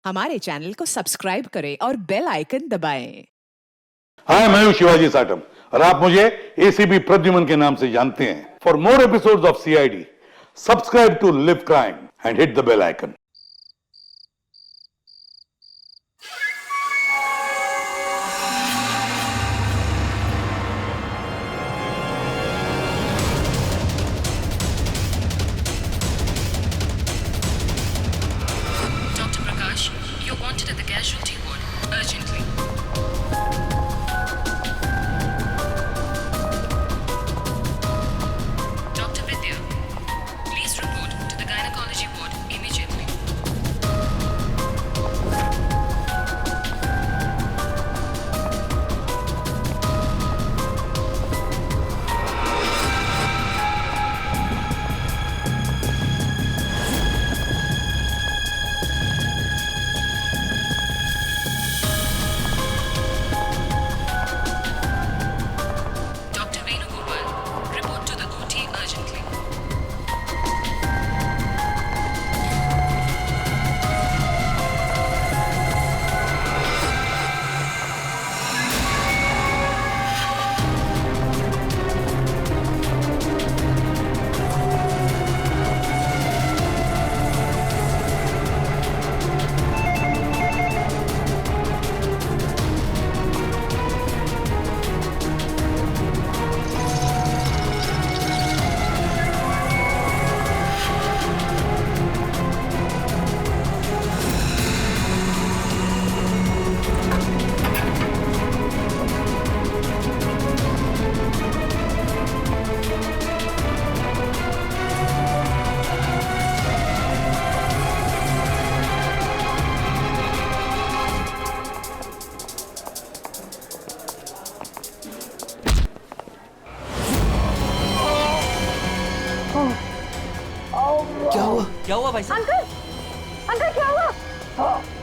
हमारे चैनल को सब्सक्राइब करें और बेल आइकन दबाएं। हाय, मैं हूं शिवाजी साटम और आप मुझे एसीपी प्रद्युमन के नाम से जानते हैं। For more episodes of CID, subscribe to Liv Crime and hit the bell icon. Dr. Prakash, you're wanted at the casualty ward, urgently. Dr. Vidya, please report to the gynecology ward immediately. Dr. Venugopal, report to the OT urgently. क्या हुआ भाई साहब? Uncle क्या हुआ?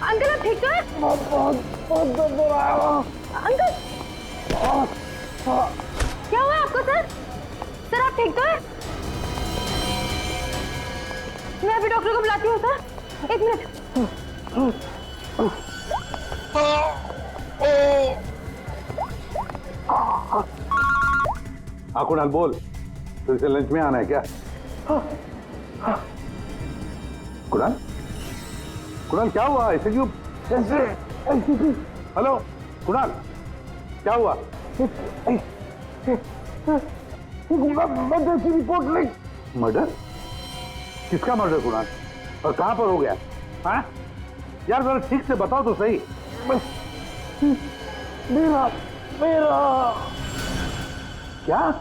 Uncle आप ठीक तो हैं? बहुत दर्द हो रहा है अंकल। क्या हुआ आपको सर? सर आप ठीक तो हैं? मैं अभी डॉक्टर को बुलाती हूँ सर, 1 मिनट। हाँ कुणाल बोल, फिर से लंच में आना है क्या? कुणाल, कुणाल क्या हुआ? ऐसे क्यों? हेलो कुणाल, क्या हुआ? मर्डर की रिपोर्ट लिख। मर्डर? किसका मर्डर कुणाल? और कहां पर हो गया? हाँ यार जरा ठीक से बताओ तो सही। मेरा क्या?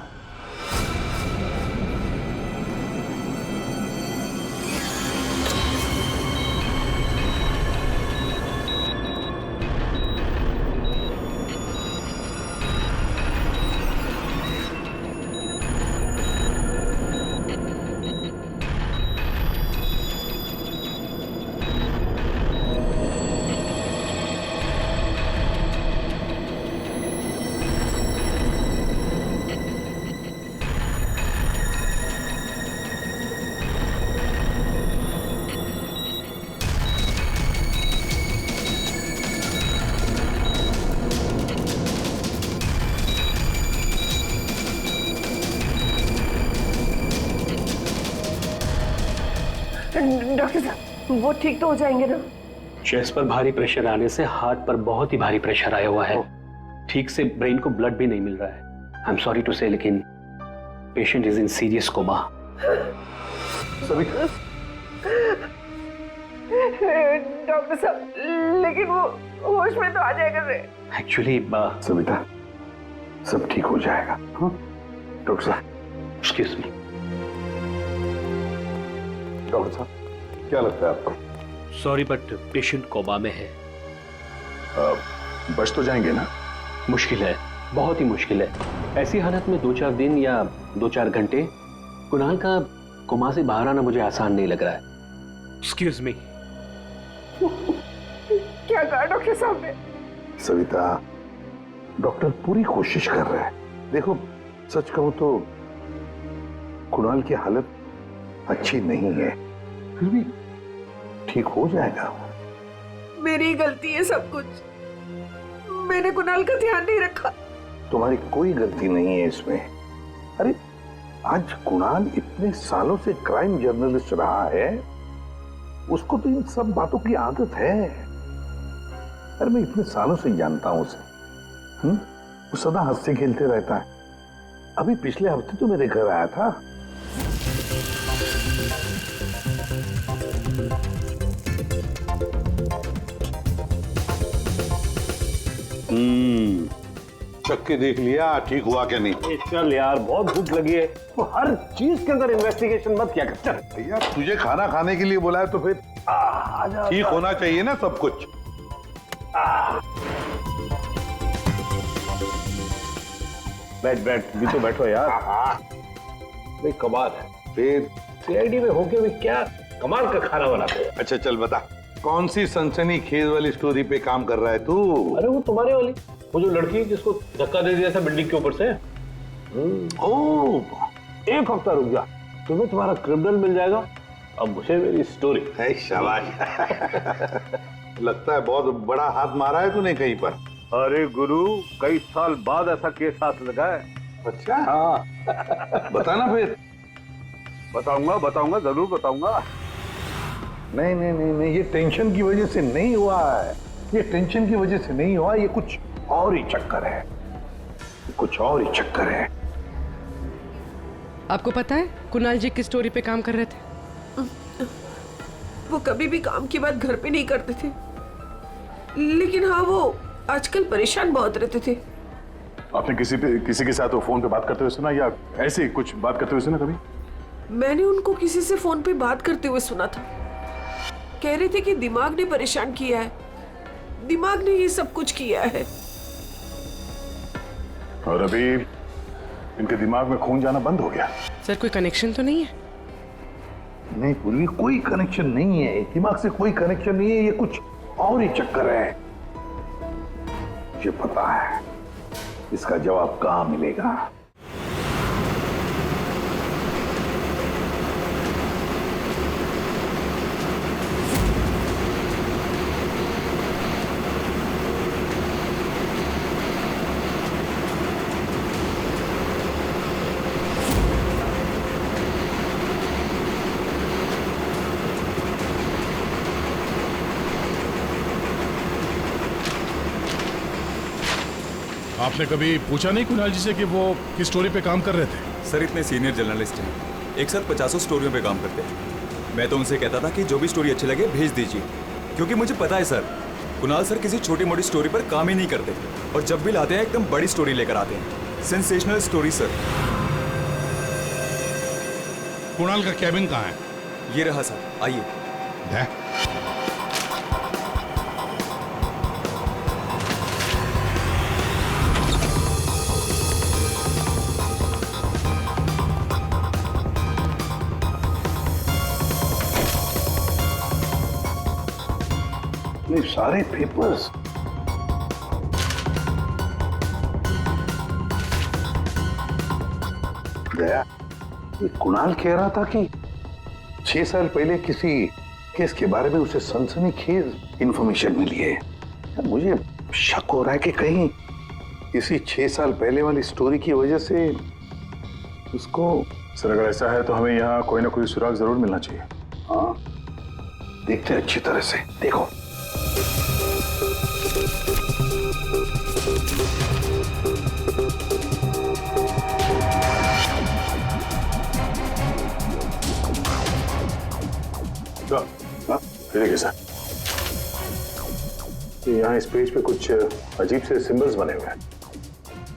डॉक्टर साहब वो ठीक तो हो जाएंगे ना? चेस्ट पर भारी प्रेशर आने से हार्ट पर बहुत ही भारी प्रेशर आया हुआ है। ठीक से ब्रेन को ब्लड भी नहीं मिल रहा है। I am sorry to say, लेकिन patient is in serious coma. Doctor साहब लेकिन वो होश में तो आ जाएगा रे। एक्चुअली सविता, सब ठीक हो जाएगा। डॉक्टर साहब, एक्सक्यूज मी। डॉक्टर साहब क्या लगता है आपको? सॉरी बट पेशेंट कोमा में है। बच तो जाएंगे ना? मुश्किल है, बहुत ही मुश्किल है। ऐसी हालत में 2-4 दिन या 2-4 घंटे कुणाल का कोमा से बाहर आना मुझे आसान नहीं लग रहा है। Excuse me. क्या कहा डॉक्टर साहब ने? सविता, डॉक्टर पूरी कोशिश कर रहे हैं। देखो सच कहूं तो कुणाल की हालत अच्छी नहीं है, फिर भी ठीक हो जाएगा। मेरी गलती है सब कुछ। मैंने कुणाल का ध्यान नहीं रखा। तुम्हारी कोई गलती नहीं है इसमें। अरे आज कुणाल इतने सालों से क्राइम जर्नलिस्ट रहा है, उसको तो इन सब बातों की आदत है। अरे मैं इतने सालों से जानता हूं उसे। वो सदा हंसते खेलते रहता है। अभी पिछले हफ्ते तो मेरे घर आया था। चख के देख लिया ठीक हुआ क्या नहीं? चल यार, बहुत भूख लगी है। तो हर चीज के अंदर इन्वेस्टिगेशन मत क्या कर। चल भैया तुझे खाना खाने के लिए बोला है तो फिर ठीक होना चाहिए ना सब कुछ। बैठ भी तो बैठो यार। भाई कमाल है, फिर सीआईडी में होके भी क्या कमाल का खाना बनाते हैं। अच्छा चल बता, कौन सी सनसनी खेज वाली स्टोरी पे काम कर रहा है तू? अरे वो तुम्हारे वाली, वो जो लड़की जिसको धक्का दे दिया था बिल्डिंग के ऊपर से। ओह, एक हफ्ता रुक जा, तुम्हें तुम्हारा क्रिमिनल मिल जाएगा। अब मुझे मेरी स्टोरी। शाबाश। लगता है बहुत बड़ा हाथ मारा है तूने कहीं पर। अरे गुरु, कई साल बाद ऐसा केस हाथ लगा है। अच्छा हाँ। बताना फिर। बताऊंगा जरूर बताऊंगा। नहीं, ये टेंशन की वजह से नहीं हुआ है। ये टेंशन की वजह से नहीं हुआ, ये कुछ और ही चक्कर है। आपको पता है कुणाल जी किस स्टोरी पे काम कर रहे थे? वो कभी भी काम की बात घर पे नहीं करते थे, लेकिन हाँ वो आजकल परेशान बहुत रहते थे। आपने किसी के साथ वो फोन पे बात करते हुए सुना, या ऐसे ही कुछ बात करते हुए सुना कभी? मैंने उनको किसी से फोन पे बात करते हुए सुना था। कह रहे थे कि दिमाग ने परेशान किया है, दिमाग ने ये सब कुछ किया है। और अभी इनके दिमाग में खून जाना बंद हो गया। सर कोई कनेक्शन तो नहीं है? नहीं पूर्वी, कोई कनेक्शन नहीं है। दिमाग से कोई कनेक्शन नहीं है, ये कुछ और ही चक्कर है। मुझे पता है इसका जवाब कहां मिलेगा। आपने कभी पूछा नहीं कुणाल जी से कि वो किस स्टोरी पे काम कर रहे थे? सर इतने सीनियर जर्नलिस्ट हैं, एक साथ 50 स्टोरियों पे काम करते हैं। मैं तो उनसे कहता था कि जो भी स्टोरी अच्छी लगे भेज दीजिए, क्योंकि मुझे पता है सर कुणाल सर किसी छोटी मोटी स्टोरी पर काम ही नहीं करते, और जब भी लाते हैं एकदम बड़ी स्टोरी लेकर आते हैं। Sensational story sir. कुणाल का कैबिन कहाँ है? ये रहा सर, आइए। सारे पेपर्स गया। ये कुणाल कह रहा था कि 6 साल पहले किसी केस के बारे में उसे सनसनीखेज इंफॉर्मेशन मिली है। मुझे शक हो रहा है कि कहीं इसी 6 साल पहले वाली स्टोरी की वजह से उसको। सर अगर ऐसा है तो हमें यहाँ कोई ना कोई सुराग जरूर मिलना चाहिए। हाँ, देखते हैं अच्छी तरह से। देखो देखिए सर, यहाँ इस पेज पे कुछ अजीब से सिंबल्स बने हुए हैं।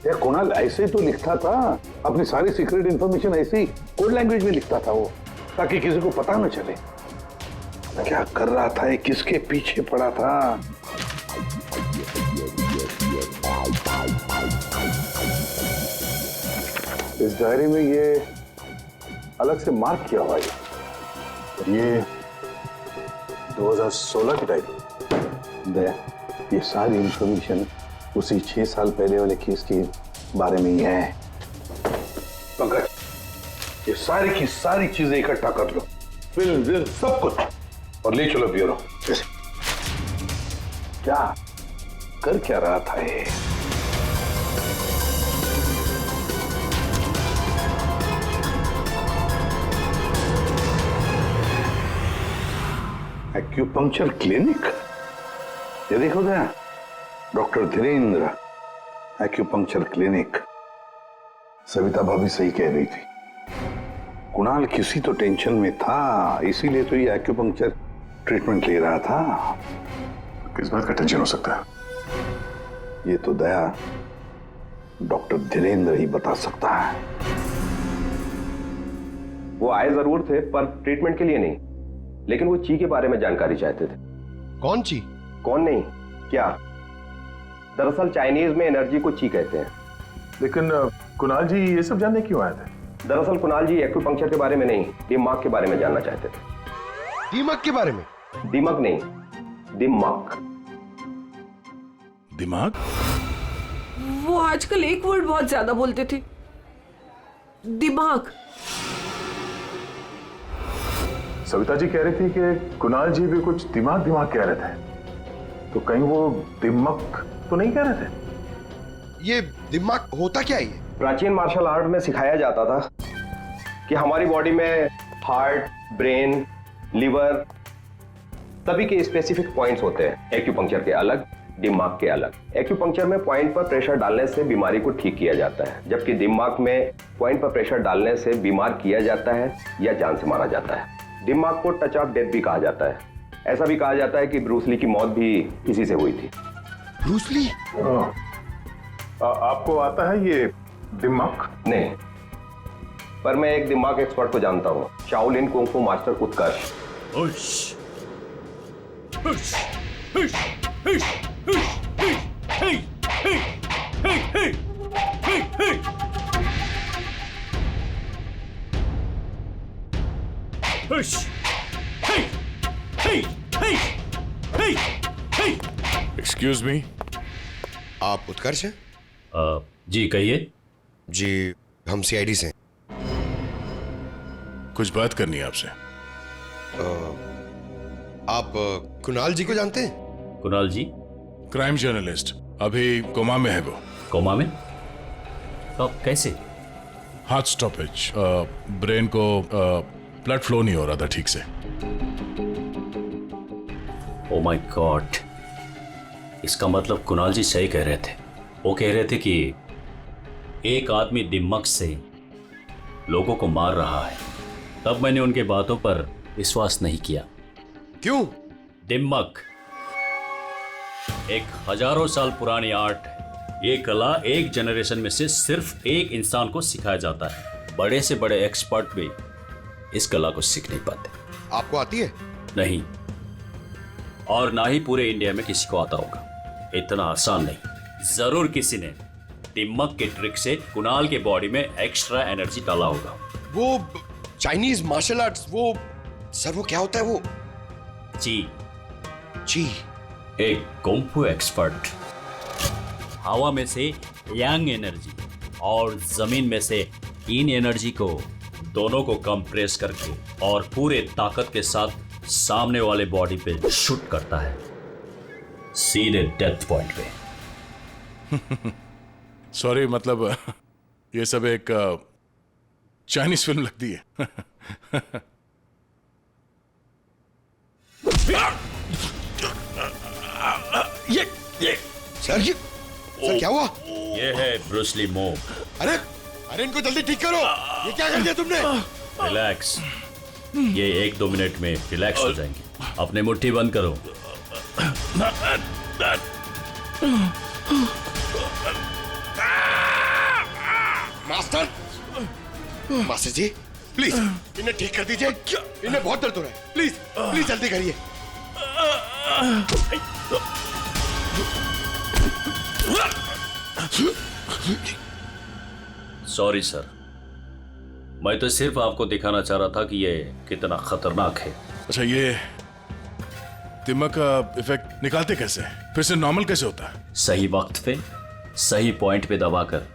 यार कुणाल ऐसे ही तो लिखता था, अपनी सारी सीक्रेट इंफॉर्मेशन ऐसे ही कोड लैंग्वेज में लिखता था वो, ताकि किसी को पता न चले क्या कर रहा था, ये किसके पीछे पड़ा था। इस डायरी में ये अलग से मार्क किया हुआ है। ये 2016 की डायरी। ये सारी इंफॉर्मेशन उसी 6 साल पहले वाले केस के बारे में ही है। पंकज, ये सारी की सारी चीजें इकट्ठा कर लो, फिल्म सब कुछ, और ले चलो ब्यूरो। क्या कर क्या रहा था ये? Acupuncture clinic? ये देखो ना, doctor Dhirendra acupuncture clinic. Savita भाभी सही कह रही थी, कुणाल किसी तो टेंशन में था, इसीलिए तो ये एक्यूपंक्चर ट्रीटमेंट ले रहा था। किस बात का टेंशन हो सकता है? ये तो दया डॉक्टर धीरेन्द्र ही बता सकता है। वो आए जरूर थे पर ट्रीटमेंट के लिए नहीं, लेकिन वो ची के बारे में जानकारी चाहते थे। कौन ची? कौन नहीं, क्या? दरअसल चाइनीज में एनर्जी को ची कहते हैं। लेकिन कुणाल जी ये सब जानने क्यों आए थे? दरअसल कुणाल जी एक्यूपंक्चर के बारे में नहीं, दिमाग के बारे में जानना चाहते थे। दिमाग के बारे में? दिमाग नहीं, दिमाग। दिमाग? वो आजकल एक वर्ड बहुत ज्यादा बोलते थे, दिमाग। सविता जी कह रही थी कि कुणाल जी भी कुछ दिमाग दिमाग कह रहे थे, तो कहीं वो दिमाग तो नहीं कह रहे थे? ये दिमाग होता क्या है? प्राचीन मार्शल आर्ट में सिखाया जाता था कि हमारी बॉडी में हार्ट, ब्रेन, लिवर सभी के स्पेसिफिक पॉइंट्स होते हैं। एक्यूपंक्चर के अलग, दिमाग के अलग। एक्यूपंक्चर में पॉइंट पर प्रेशर डालने से बीमारी को ठीक किया जाता है, जबकि दिमाग में पॉइंट पर प्रेशर डालने से बीमार किया जाता है या जान से मारा जाता है। दिमाग को टच ऑफ डेथ भी कहा जाता है। ऐसा भी कहा जाता है कि ब्रूस ली की मौत भी इसी से हुई थी। Bruce Lee? आपको आता है ये दिमाग? नहीं, पर मैं एक दिमाग एक्सपर्ट को जानता हूँ, शाओलिन कुंग फू मास्टर उत्कर्ष। एक्सक्यूज मी, आप उत्कर्ष हैं? जी कहिए। जी हम सीआईडी से। कुछ बात करनी है आपसे। आप कुणाल जी को जानते हैं? कुणाल जी? क्राइम जर्नलिस्ट, अभी कोमा में है वो। कोमा में? कब, कैसे? हार्ट स्टॉपेज, ब्रेन को ब्लड फ्लो नहीं हो रहा था ठीक से। ओ माय गॉड, इसका मतलब कुणाल जी सही कह रहे थे। वो कह रहे थे कि एक आदमी दिमाग से लोगों को मार रहा है। तब मैंने उनके बातों पर विश्वास नहीं किया। क्यों? दिमाग एक हजारों साल पुरानी आर्ट है। ये कला एक जनरेशन में से सिर्फ एक इंसान को सिखाया जाता है। बड़े से बड़े एक्सपर्ट भी इस कला को सीख नहीं पाते। आपको आती है? नहीं, और ना ही पूरे इंडिया में किसी को आता होगा। इतना आसान नहीं। जरूर किसी ने दिमाग के ट्रिक से कुणाल के बॉडी में एक्स्ट्रा एनर्जी डाला होगा। वो चाइनीज मार्शल आर्ट्स, वो सर वो क्या होता है वो? जी जी, एक कुंफू एक्सपर्ट हवा में से यांग एनर्जी और जमीन में से इन एनर्जी को दोनों को कंप्रेस करके और पूरे ताकत के साथ सामने वाले बॉडी पे शूट करता है, सीधे डेथ पॉइंट पे। सॉरी, मतलब ये सब एक चाइनीज फिल्म लगती है। ये सर, सर क्या हुआ? ये है ब्रूस ली मूव। अरे अरे इनको जल्दी ठीक करो। ये क्या कर दिया तुमने? रिलैक्स, ये 1-2 मिनट में रिलैक्स हो जाएंगे। अपने मुट्ठी बंद करो। मास्टर, मास्टर जी प्लीज इन्हें ठीक कर दीजिए। इन्हें बहुत दर्द हो रहा है। प्लीज प्लीज जल्दी करिए। सॉरी सर, मैं तो सिर्फ आपको दिखाना चाह रहा था कि ये कितना खतरनाक है। अच्छा, ये दिमाग का इफेक्ट निकालते कैसे? फिर से नॉर्मल कैसे होता है? सही वक्त पे सही पॉइंट पे दबाकर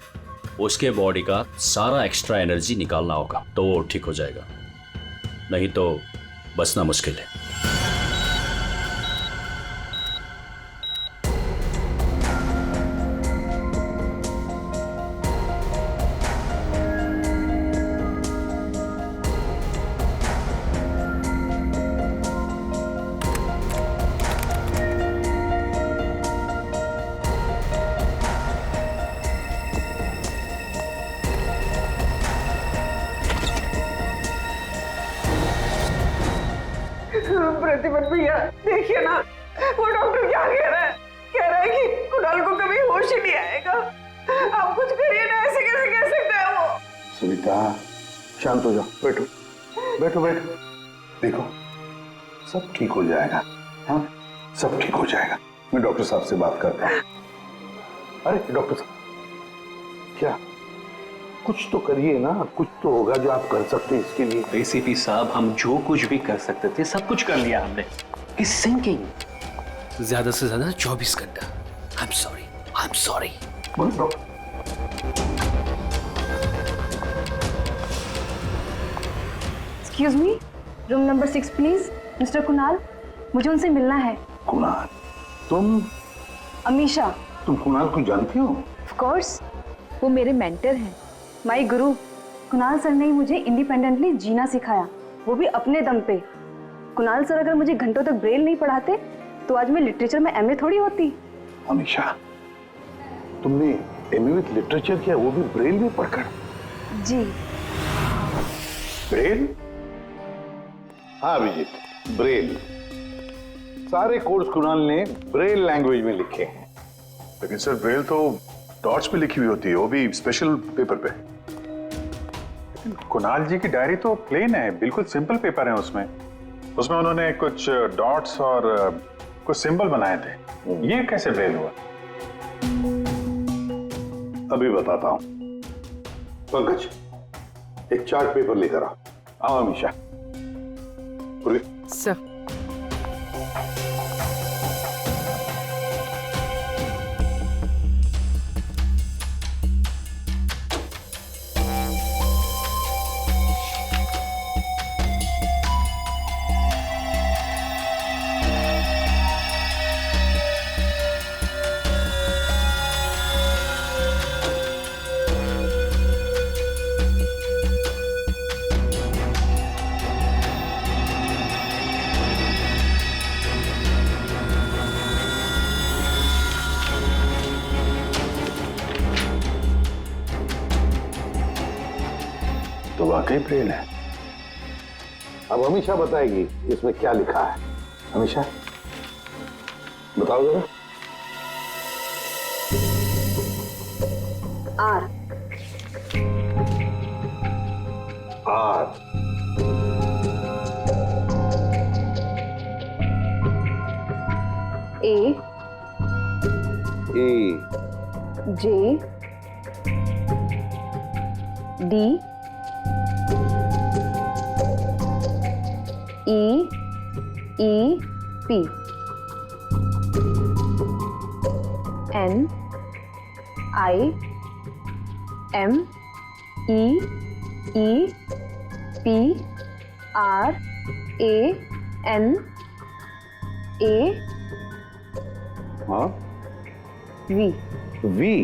उसके बॉडी का सारा एक्स्ट्रा एनर्जी निकालना होगा, तो वो ठीक हो जाएगा। नहीं तो बचना मुश्किल है। देखिए ना, वो डॉक्टर क्या कह रहा है? कह रहा है कि कुणाल को कभी होश ही नहीं आएगा। आप कुछ करिए ना, ऐसे कैसे कह सकता है वो? सविता शांत हो जाओ, बैठो बैठो बैठो। देखो सब ठीक हो जाएगा, हाँ सब ठीक हो जाएगा। मैं डॉक्टर साहब से बात करता हूँ। अरे डॉक्टर साहब क्या, कुछ तो करिए ना, कुछ तो होगा जो आप कर सकते हैं इसके लिए। एसीपी साहब, हम जो कुछ भी कर सकते थे सब कुछ कर लिया हमने। इस सिंकिंग ज्यादा से ज्यादा 24 घंटा। I am sorry. Excuse me, room number 6 please. Mister Kunal, मुझे उनसे मिलना है। कुणाल? तुम? अमीशा। तुम कुणाल को जानती हो? ऑफ कोर्स, वो मेरे मेंटर हैं, माय गुरु। कुणाल सर ने मुझे इंडिपेंडेंटली जीना सिखाया, वो भी अपने दम पे। कुणाल सर अगर मुझे घंटों तक ब्रेल नहीं पढ़ाते तो आज मैं लिटरेचर में एमए थोड़ी होती। अमीशा, तुमने एमए विद लिटरेचर किया, वो भी ब्रेल में पढ़कर? जी। ब्रेल? हाँ अभिजीत, ब्रेल। सारे कोर्स कुणाल ने ब्रेल लैंग्वेज में लिखे हैं। लेकिन सर ब्रेल तो डॉट्स पे लिखी हुई होती है, वो भी स्पेशल पेपर पे। कुणाल जी की डायरी तो प्लेन है, बिल्कुल सिंपल पेपर है। उसमें उन्होंने कुछ डॉट्स और कुछ सिंबल बनाए थे। ये कैसे ब्रेल हुआ? अभी बताता हूं। पंकज, एक चार्ट पेपर लेकर आओ। अमीशा। सर। तो वाकई ब्रेल है। अब अमीशा बताएगी इसमें क्या लिखा है। अमीशा बताओ जरा। R. R. A. A. J. D. E P. N I M E P R A N A हाँ वी। वी।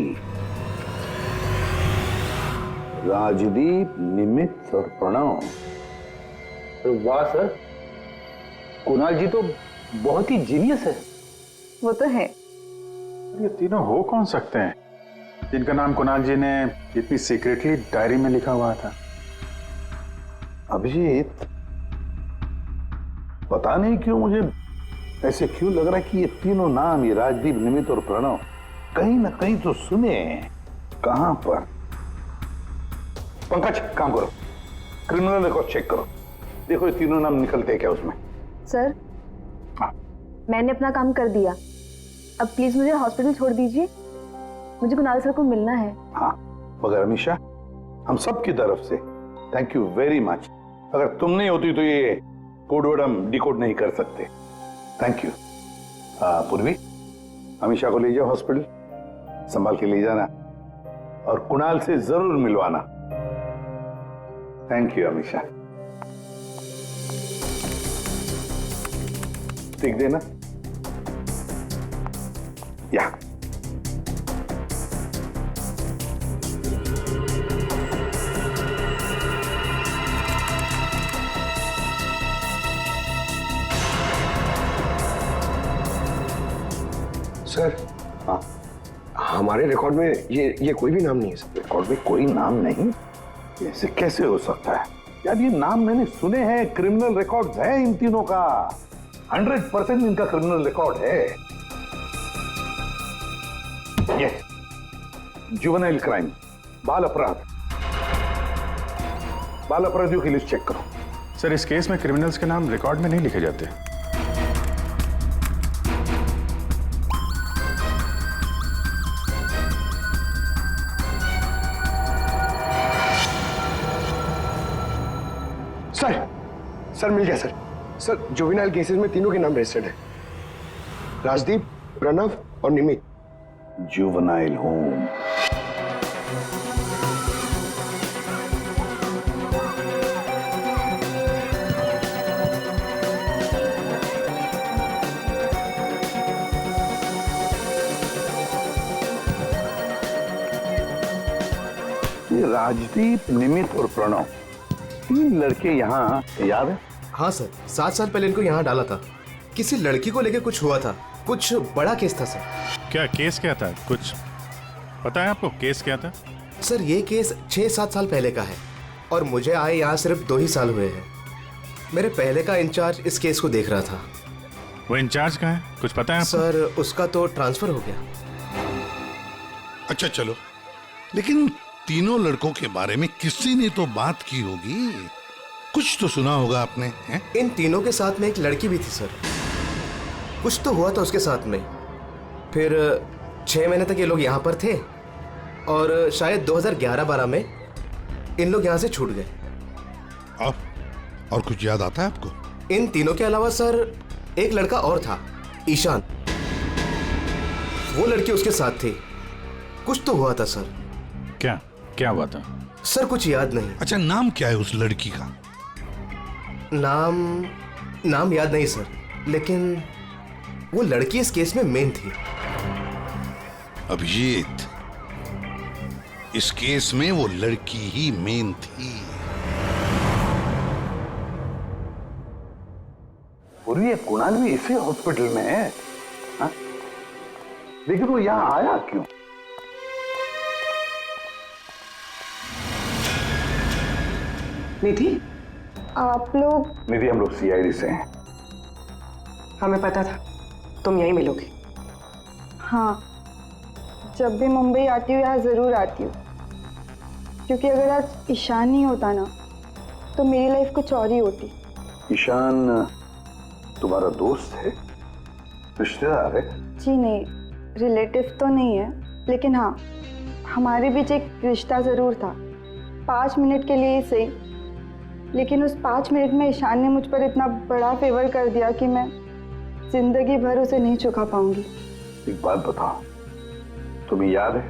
राजदीप, निमित्त और प्रणव। वाह सर, कुणाल जी तो बहुत ही जीनियस है। वो तो है। ये तीनों हो कौन सकते हैं जिनका नाम कुणाल जी ने इतनी सीक्रेटली डायरी में लिखा हुआ था? अभिजीत, पता नहीं क्यों मुझे ऐसे क्यों लग रहा है कि ये तीनों नाम, ये राजदीप, निमित्त और प्रणव, कहीं ना कहीं तो सुने हैं। कहां पर? पंकज काम करो, क्रिमिनल रिकॉर्ड चेक करो, देखो ये तीनों नाम निकलते हैं क्या उसमें। सर हाँ। मैंने अपना काम कर दिया, अब प्लीज मुझे हॉस्पिटल छोड़ दीजिए, मुझे कुणाल सर को मिलना है। हाँ, मगर अमीशा, हम सब की तरफ से थैंक यू वेरी मच। अगर तुम नहीं होती तो ये कोड वर्ड हम डिकोड नहीं कर सकते। Thank you. पूर्वी, अमीशा को ले जाओ हॉस्पिटल, संभाल के ले जाना और कुणाल से जरूर मिलवाना। Thank you Amisha. ठीक देना। या सर, हाँ, हमारे रिकॉर्ड में ये कोई भी नाम नहीं है सर। रिकॉर्ड में कोई नाम नहीं? ऐसे कैसे हो सकता है यार? ये नाम मैंने सुने हैं, क्रिमिनल रिकॉर्ड्स हैं इन तीनों का। 100% इनका क्रिमिनल रिकॉर्ड है। यस, जुवेनाइल क्राइम, बाल अपराध। बाल अपराधियों की लिस्ट चेक करो। सर, इस केस में क्रिमिनल्स के नाम रिकॉर्ड में नहीं लिखे जाते। सर मिल गया सर। सर जुवेनाइल केसेस में तीनों के नाम रजिस्टर्ड है, राजदीप, प्रणव और निमित। Juvenile home. ये राजदीप, निमित और प्रणव, तीन लड़के यहाँ याद है? हाँ सर, 7 साल पहले इनको यहाँ डाला था। किसी लड़की को लेकर कुछ हुआ था, कुछ बड़ा केस था सर। क्या केस क्या था? कुछ पता है आपको केस क्या था? सर ये केस 6-7 साल पहले का है और मुझे आए यहाँ सिर्फ 2 ही साल हुए हैं। मेरे पहले का इंचार्ज इस केस को देख रहा था। वो इंचार्ज कहाँ है? कुछ पता है आपको? सर उसका तो ट्रांसफर हो गया। अच्छा चलो, लेकिन तीनों लड़कों के बारे में किसी ने तो बात की होगी, कुछ तो सुना होगा आपने, हैं? इन तीनों के साथ में एक लड़की भी थी सर, कुछ तो हुआ था उसके साथ में। फिर 6 महीने तक ये लोग यहाँ पर थे और शायद 2011-12 में इन लोग यहाँ से छूट गए। और कुछ याद आता है आपको? इन तीनों के अलावा सर एक लड़का और था, ईशान। वो लड़की उसके साथ थी, कुछ तो हुआ था सर। क्या हुआ था? सर कुछ याद नहीं। अच्छा, नाम क्या है उस लड़की का? नाम याद नहीं सर, लेकिन वो लड़की इस केस में मेन थी। अभिजीत, इस केस में वो लड़की ही मेन थी। और ये कुणाल भी इसी हॉस्पिटल में है, हा? लेकिन वो यहाँ आया क्यों? निधि, आप लोग? निधि, हम लोग सीआईडी से हैं। हमें पता था तुम यहीं मिलोगे। हाँ, जब भी मुंबई आती हूँ यहाँ ज़रूर आती हूँ, क्योंकि अगर आज ईशान नहीं होता ना तो मेरी लाइफ कुछ और ही होती। ईशान तुम्हारा दोस्त है, रिश्तेदार है? जी नहीं, रिलेटिव तो नहीं है, लेकिन हाँ हमारे बीच एक रिश्ता ज़रूर था, 5 मिनट के लिए ही सही। लेकिन उस 5 मिनट में ईशान ने मुझ पर इतना बड़ा फेवर कर दिया कि मैं जिंदगी भर उसे नहीं चुका पाऊंगी। एक बात बताओ, तुम्हें याद है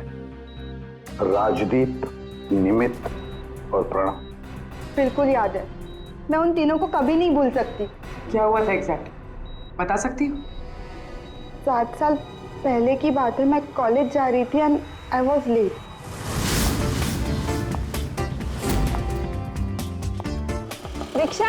राजदीप, निमित और प्रणव? बिल्कुल याद है, मैं उन तीनों को कभी नहीं भूल सकती। क्या हुआ था एग्जैक्ट बता सकती हो? 7 साल पहले की बात है, मैं कॉलेज जा रही थी एंड आई वॉज लेट। रिक्शा!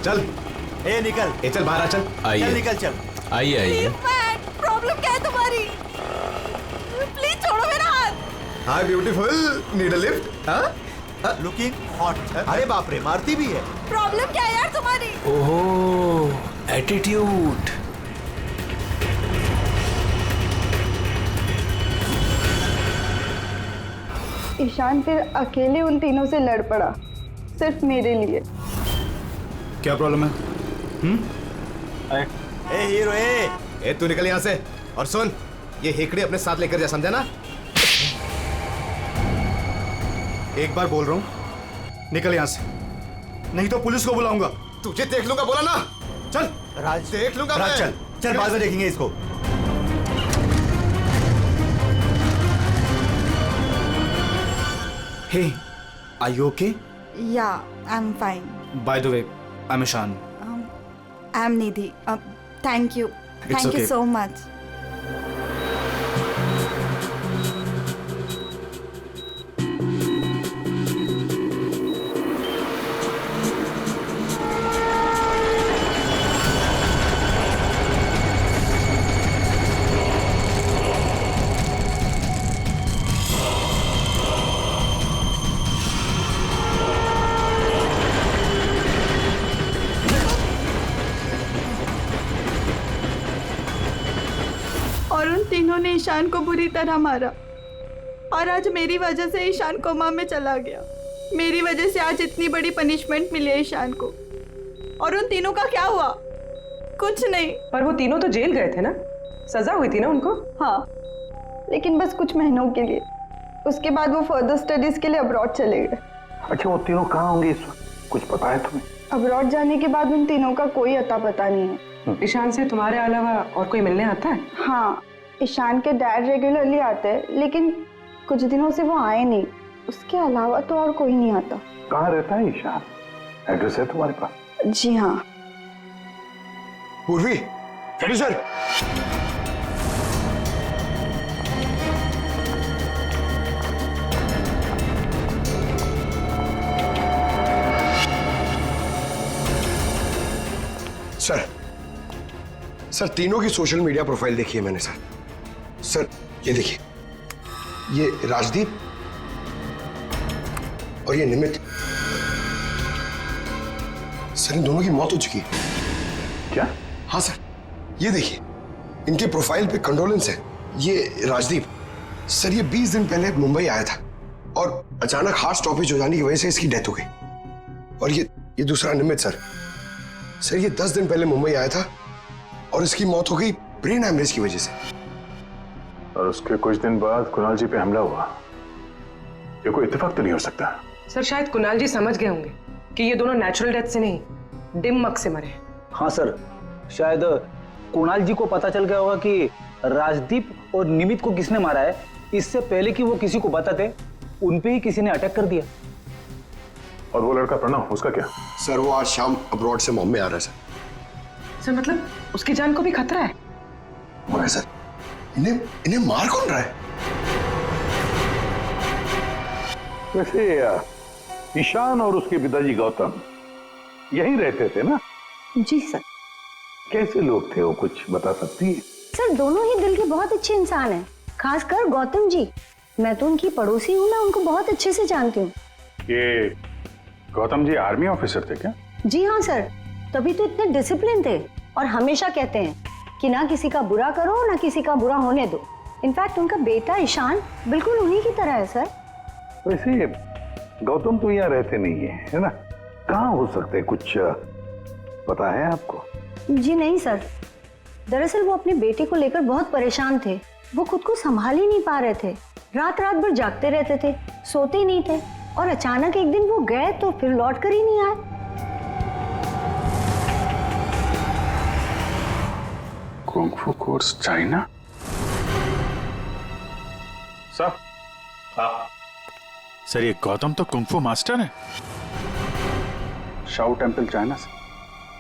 चल निकल, चल बाहर आ, चल। चल निकल, चल। आइए। प्रॉब्लम क्या है तुम्हारी? प्लीज छोड़ो मेरा हाथ। Hi beautiful, need a lift? हाँ? Looking hot. अरे बाप रे, मारती भी है। प्रॉब्लम क्या है यार तुम्हारी? ओहो, एटीट्यूड। ईशान फिर अकेले उन तीनों से लड़ पड़ा, सिर्फ मेरे लिए। क्या प्रॉब्लम है? ए हीरो, तू निकल यहाँ से। और सुन, ये हेकड़ी अपने साथ लेकर जा, समझा ना? एक बार बोल रहा हूँ, निकल यहाँ से, नहीं तो पुलिस को बुलाऊंगा। तुझे देख लूंगा, बोला ना? चल राज, देख लूंगा राज, मैं। चल चल, बाद में देखेंगे इसको। Hey, are you okay? Yeah, I'm fine. By the way, I'm Ishan. I'm Nidhi. Thank you. It's Thank you okay. so much. और उन तीनों ने ईशान को बुरी तरह मारा और आज मेरी वजह से ईशान कोमा में चला गया। मेरी वजह से आज इतनी बड़ी पनिशमेंट मिली है ईशान को। और उन तीनों का क्या हुआ? कुछ नहीं। पर वो तीनों तो जेल गए थे ना, सजा हुई थी ना उनको? हाँ, लेकिन बस कुछ महीनों के लिए। उसके बाद वो फर्दर स्टडीज के लिए अब्रॉड चले गए। अच्छा, वो तीनों कहाँ होंगे इस वक्त? कुछ पता है तुम्हें? अब्रॉड जाने के बाद उन तीनों का कोई अता पता नहीं है। ईशान से तुम्हारे अलावा और कोई मिलने आता है? हाँ, ईशान के डैड रेगुलरली आते हैं, लेकिन कुछ दिनों से वो आए नहीं। उसके अलावा तो और कोई नहीं आता। कहाँ रहता है ईशान? एड्रेस है तुम्हारे पास? जी हाँ। पूर्वी, सर। सर तीनों की सोशल मीडिया प्रोफाइल देखी है मैंने सर। सर ये देखिए, ये राजदीप और ये निमित। सर इन दोनों की मौत हो चुकी है। क्या? हाँ सर, ये देखिए इनके प्रोफाइल पे कंडोलेंस है। ये राजदीप सर, ये 20 दिन पहले मुंबई आया था और अचानक हार्ट स्टॉपेज हो जाने की वजह से इसकी डेथ हो गई। और ये दूसरा निमित सर, ये 10 दिन पहले मुंबई आया था और इसकी मौत हो गई ब्रेन हैमरेज की वजह से। और उसके कुछ दिन बाद कुणाल जी पे हमला हुआ। ये कोई इत्तेफाक तो नहीं हो सकता। सर शायद कुणाल जी समझ गए होंगे कि ये दोनों नेचुरल डेथ से नहीं, दिमाग से मरे। हाँ सर, शायद कुणाल जी को पता चल गया होगा कि राजदीप और निमित को किसने मारा है। इससे पहले कि वो किसी को बताते, उनपे ही किसी ने अटैक कर दिया। और वो लड़का प्रणव, उसका क्या? सर वो आज शाम अब्रॉड से बॉम्बे आ रहा है सर मतलब उसकी जान को भी खतरा है? मगर सर इन्हें मार कौन रहा है? वैसे ईशान और उसके पिताजी गौतम यहीं रहते थे ना? जी सर। कैसे लोग थे वो, कुछ बता सकती है? सर दोनों ही दिल के बहुत अच्छे इंसान हैं, खासकर गौतम जी। मैं तो उनकी पड़ोसी हूँ, मैं उनको बहुत अच्छे से जानती हूँ। ये गौतम जी आर्मी ऑफिसर थे क्या? जी हाँ सर, तभी तो इतने डिसिप्लिन थे और हमेशा कहते हैं कि ना किसी का बुरा करो ना किसी का बुरा होने दो। इनफैक्ट उनका बेटा ईशान बिल्कुल उन्हीं की तरह है सर। वैसे गौतम तो यहाँ रहते नहीं है ना? कहाँ हो सकते हैं, कुछ पता है आपको? जी नहीं सर, दरअसल वो अपने बेटे को लेकर बहुत परेशान थे। वो खुद को संभाल ही नहीं पा रहे थे, रात रात भर जागते रहते थे, सोते ही नहीं थे। और अचानक एक दिन वो गए तो फिर लौट कर ही नहीं आए। कुंग फू कोर्स चाइना? सर सर ये गौतम तो कुंग फू मास्टर है। शाओ टेम्पल चाइना से,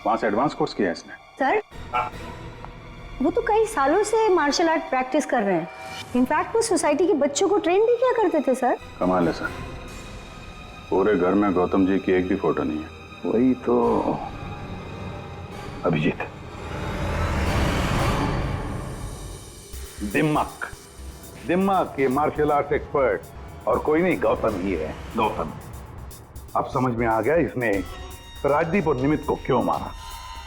वहां से एडवांस कोर्स किया है इसने। सर वो तो कई सालों से मार्शल आर्ट प्रैक्टिस कर रहे हैं। इनफैक्ट वो सोसाइटी के बच्चों को ट्रेन भी किया करते थे सर। कमाल है सर, पूरे घर में गौतम जी की एक भी फोटो नहीं है। वही तो अभिजीत, दिमाग के मार्शल आर्ट एक्सपर्ट और कोई नहीं, गौतम ही है। गौतम, अब समझ में आ गया इसने राजदीप और निमित को क्यों मारा।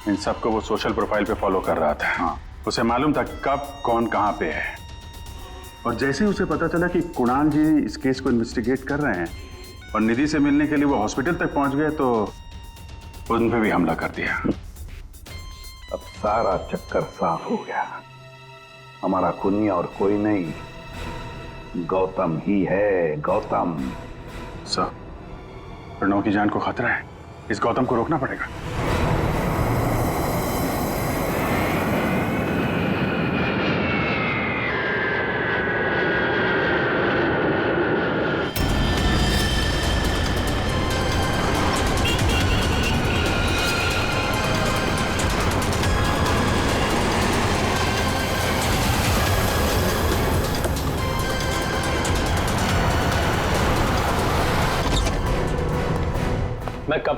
इन सबको वो सोशल प्रोफाइल पे फॉलो कर रहा था। हाँ। उसे मालूम था कब कौन कहाँ पे है, और जैसे ही उसे पता चला कि कुणाल जी इस केस को इन्वेस्टिगेट कर रहे हैं और निधि से मिलने के लिए वो हॉस्पिटल तक पहुंच गए, तो उन पे भी हमला कर दिया। अब सारा चक्कर साफ हो गया। हमारा खूनी और कोई नहीं, गौतम ही है। गौतम। सर प्रणव की जान को खतरा है, इस गौतम को रोकना पड़ेगा।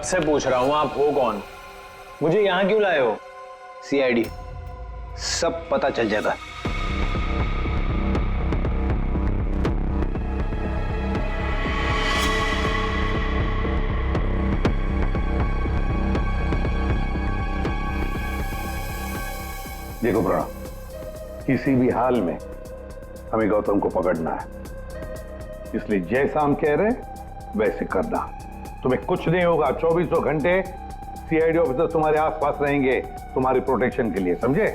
से पूछ रहा हूं आप हो कौन, मुझे यहां क्यों लाए हो? सीआईडी, सब पता चल जाएगा। देखो प्रणव, किसी भी हाल में हमें गौतम को पकड़ना है, इसलिए जैसा हम कह रहे हैं वैसे करना। तुम्हें कुछ नहीं होगा, 24 घंटे सीआईडी ऑफिसर तुम्हारे आसपास रहेंगे तुम्हारी प्रोटेक्शन के लिए, समझे?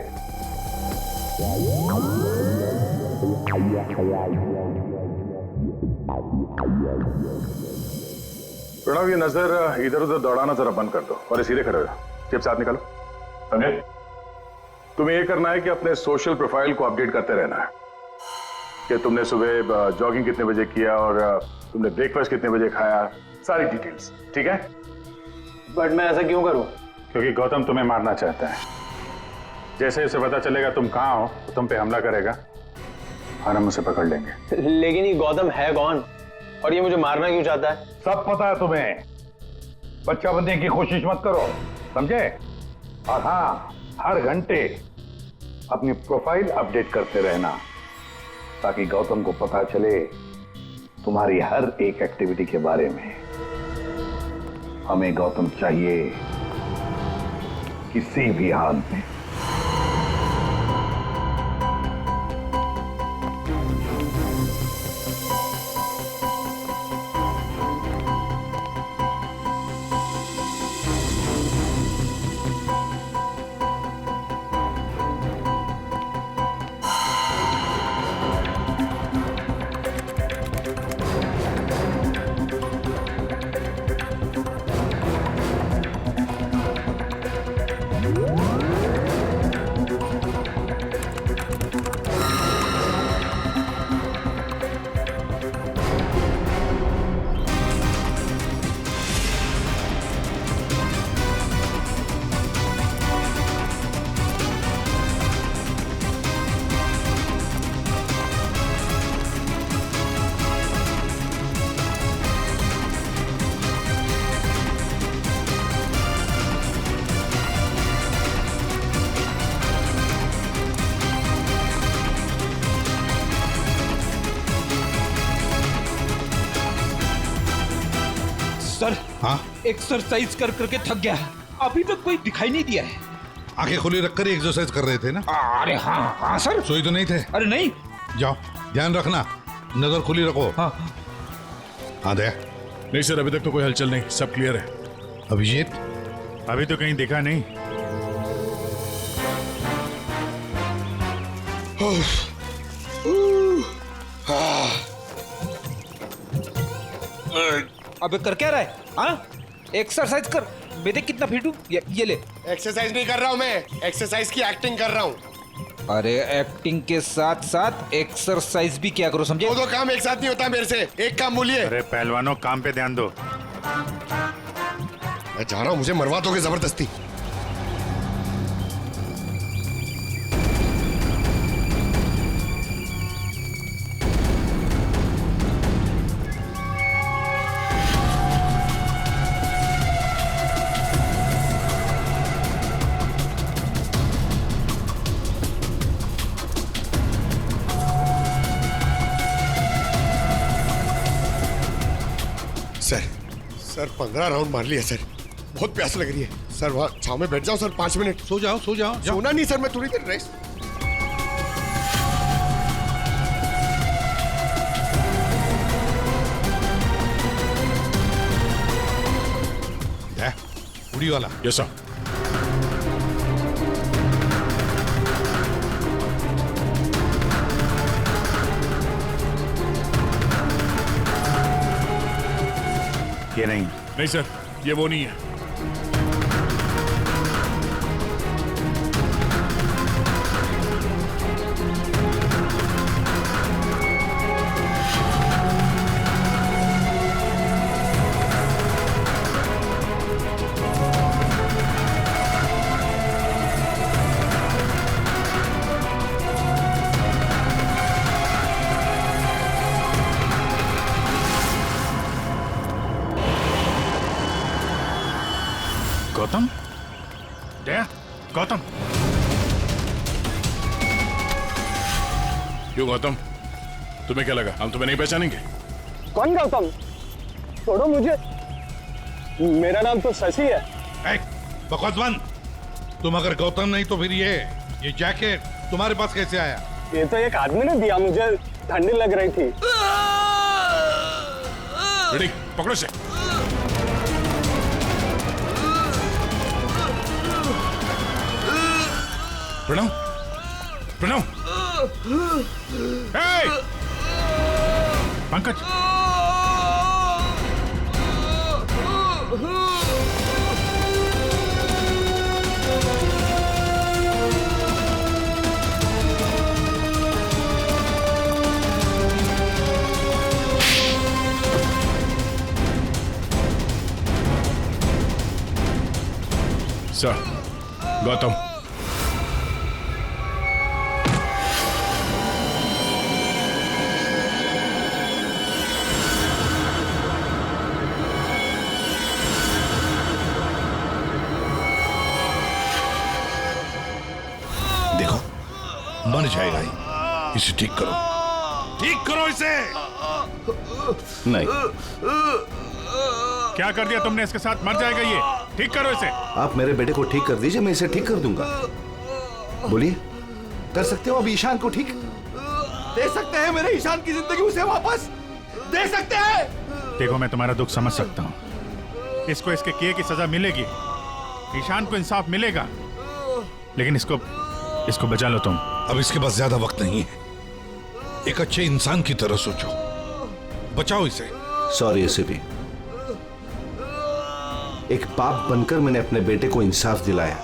प्रणव, ये नजर इधर उधर दौड़ाना जरा बंद कर दो और सीधे खड़े हो जाओ। जेब से हाथ निकालो, समझे? तुम्हें ये करना है कि अपने सोशल प्रोफाइल को अपडेट करते रहना है कि तुमने सुबह जॉगिंग कितने बजे किया और तुमने ब्रेकफास्ट कितने बजे खाया, सारी डिटेल्स, ठीक है? बट मैं ऐसा क्यों करूं? क्योंकि गौतम तुम्हें मारना चाहता है। जैसे उसे पता चलेगा तुम कहां हो तो तुम पे हमला करेगा और हम उसे पकड़ लेंगे। लेकिन ये गौतम है कौन और ये मुझे मारना क्यों चाहता है? सब पता है तुम्हें, बच्चा बनने की कोशिश मत करो, समझे? और हाँ, हर घंटे अपनी प्रोफाइल अपडेट करते रहना ताकि गौतम को पता चले तुम्हारी हर एक एक्टिविटी के बारे में। हमें गौतम चाहिए किसी भी हाल में। सर, हाँ? एक्सरसाइज कर करके थक गया है, अभी तक कोई दिखाई नहीं दिया है। आंखें खुली रखकर ही एक्सरसाइज कर रहे थे ना? अरे हाँ हाँ सर। सोई तो नहीं थे? अरे नहीं। जाओ, ध्यान रखना, नजर खुली रखो। हाँ हाँ दया। नहीं सर, अभी तक तो कोई हलचल नहीं, सब क्लियर है। अभिजीत? अभी तो कहीं दिखा नहीं। अबे कर क्या रहा है? हाँ, एक्सरसाइज कर। मैं देख कितना फिट हूँ। ये ले। एक्सरसाइज नहीं कर रहा हूँ मैं, एक्सरसाइज की एक्टिंग कर रहा हूँ। अरे एक्टिंग के साथ साथ एक्सरसाइज भी क्या करो, समझे? दो काम एक साथ नहीं होता मेरे से, एक काम बोलिए। अरे पहलवानों, काम पे ध्यान दो। मैं जा रहा हूँ, मुझे मरवा दोगे जबरदस्ती। सर 15 राउंड मार लिया सर, बहुत प्यास लग रही है सर। वहाँ छाव में बैठ जाओ सर, 5 मिनट। सो जाओ सो जाओ। सोना नहीं सर, मैं थोड़ी देर रेस्ट। उड़ी वाला। Yes sir. ये नहीं। नहीं सर, ये वो नहीं है। जया, गौतम। क्यों गौतम, तुम्हें क्या लगा हम तुम्हें नहीं पहचानेंगे? कौन गौतम? छोड़ो मुझे, मेरा नाम तो शशि है। बकवास बंद। तुम अगर गौतम नहीं तो फिर ये जैकेट तुम्हारे पास कैसे आया? ये तो एक आदमी ने दिया, मुझे ठंडी लग रही थी। पकड़ो से। प्रणव, प्रणव, पंकज, सर, गौतम। देखो, मर जाएगा ही। इसे ठीक करो, ठीक करो इसे। नहीं। क्या कर दिया तुमने इसके साथ? मर जाएगा ये। ठीक करो इसे। आप मेरे बेटे को ठीक कर दीजिए, मैं इसे ठीक कर दूंगा। बोलिए, कर सकते हो अब ईशान को ठीक? दे सकते हैं मेरे ईशान की जिंदगी उसे वापस दे सकते हैं। देखो, मैं तुम्हारा दुख समझ सकता हूँ। इसको इसके किए की सजा मिलेगी, ईशान को इंसाफ मिलेगा, लेकिन इसको बचा लो तुम। अब इसके पास ज्यादा वक्त नहीं है। एक अच्छे इंसान की तरह सोचो, बचाओ इसे। सॉरी एसीपी, एक बाप बनकर मैंने अपने बेटे को इंसाफ दिलाया।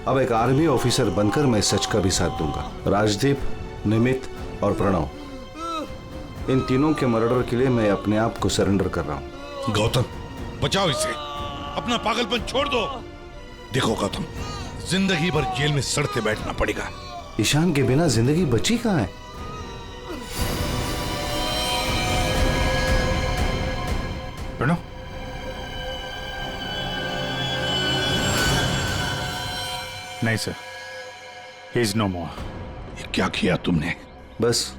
अब एक आर्मी ऑफिसर बनकर मैं सच का भी साथ दूंगा। राजदीप, निमित और प्रणव, इन तीनों के मर्डर के लिए मैं अपने आप को सरेंडर कर रहा हूं। गौतम, बचाओ इसे, अपना पागलपन छोड़ दो। देखो गौतम, जिंदगी भर जेल में सड़ते बैठना पड़ेगा। ईशान के बिना जिंदगी बची कहां है? प्रणव, नहीं सर, ही इज नो मोर। क्या किया तुमने? बस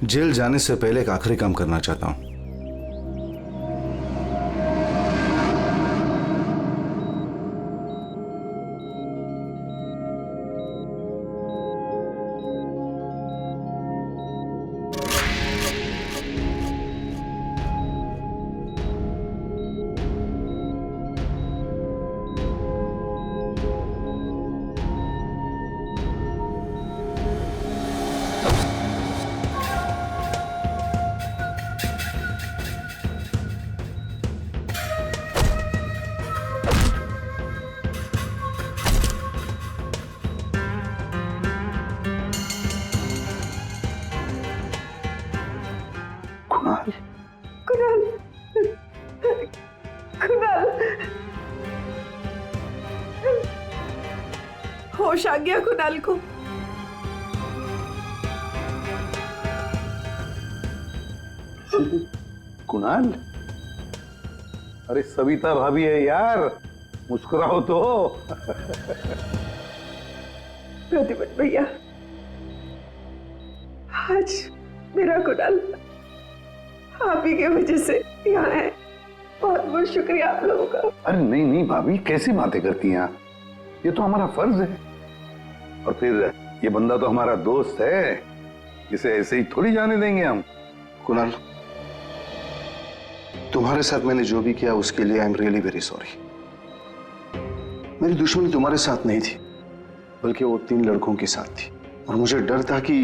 जेल जाने से पहले एक आखिरी काम करना चाहता हूं। होश आ गया कुणाल को। कुणाल, अरे सविता भाभी है यार, मुस्कुराओ तो। प्रतिपत भैया, आज मेरा कुणाल आप ही के वजह से यहाँ है। बहुत बहुत शुक्रिया आप लोगों का। अरे नहीं नहीं भाभी, कैसी बातें करती हैं आप? ये तो हमारा फर्ज है। और फिर ये बंदा तो हमारा दोस्त है, इसे ऐसे ही थोड़ी जाने देंगे हम। कुणाल, तुम्हारे साथ मैंने जो भी किया उसके लिए I am really very sorry. मेरी दुश्मनी तुम्हारे साथ नहीं थी, बल्कि वो 3 लड़कों के साथ थी। और मुझे डर था कि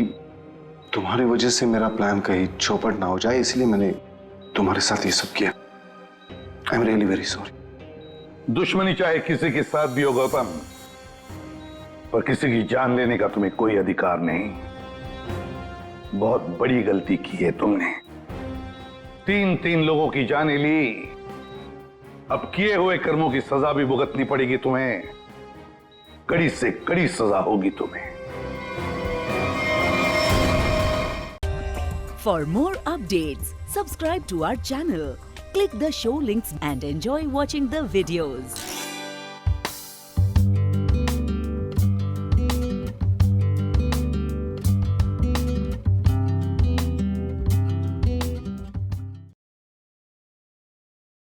तुम्हारी वजह से मेरा प्लान कहीं चौपट ना हो जाए, इसलिए मैंने तुम्हारे साथ ये सब किया। I am really very sorry. दुश्मनी चाहे किसी के साथ भी हो गौतम, पर किसी की जान लेने का तुम्हें कोई अधिकार नहीं। बहुत बड़ी गलती की है तुमने। 3 लोगों की जानें ली, अब किए हुए कर्मों की सजा भी भुगतनी पड़ेगी तुम्हें। कड़ी से कड़ी सजा होगी तुम्हें। For more updates, subscribe to our channel, click the show links and enjoy watching the videos.